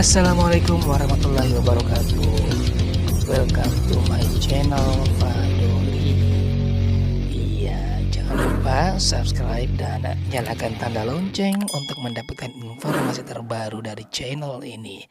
Assalamualaikum warahmatullahi wabarakatuh. Welcome to my channel Fadoli. Iya, jangan lupa subscribe dan nyalakan tanda lonceng untuk mendapatkan informasi terbaru dari channel ini.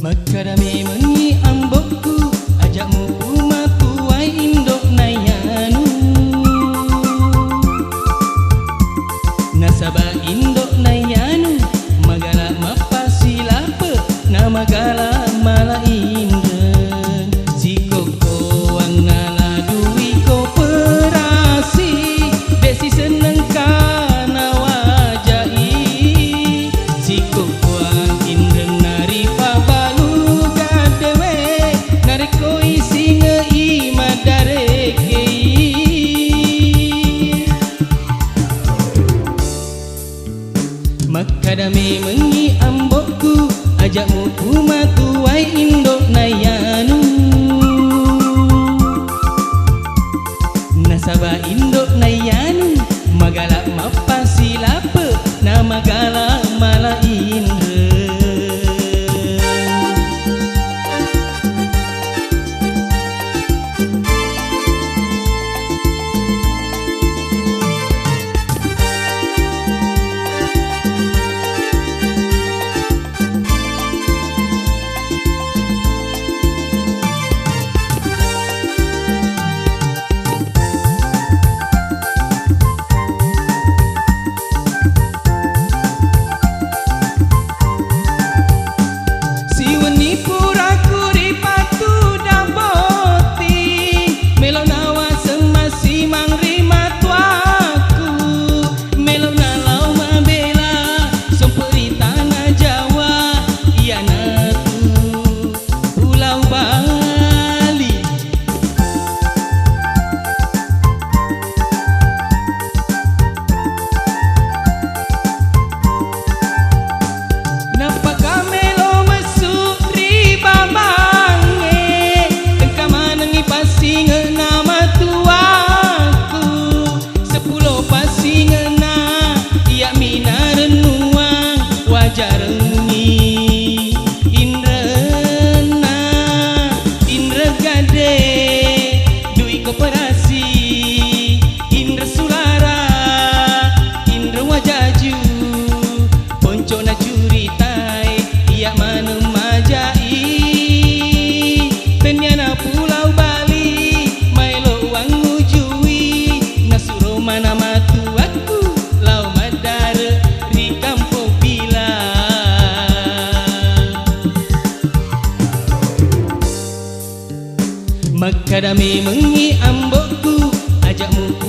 Makadami mengi ambokku ajakmu umatku wai indok nayanu nasaba indok nayanu magala mapasilape na magala mala indren sikoko ang naladui ko perasi desi seneng kana wajai sikoko ang indren nari Makadami mengi ambokku ajakmu umatu wai indok nayanu nasaba indok nayanu magala mapasilape na magala mala indren. Makadami mengi ambokku ajakmu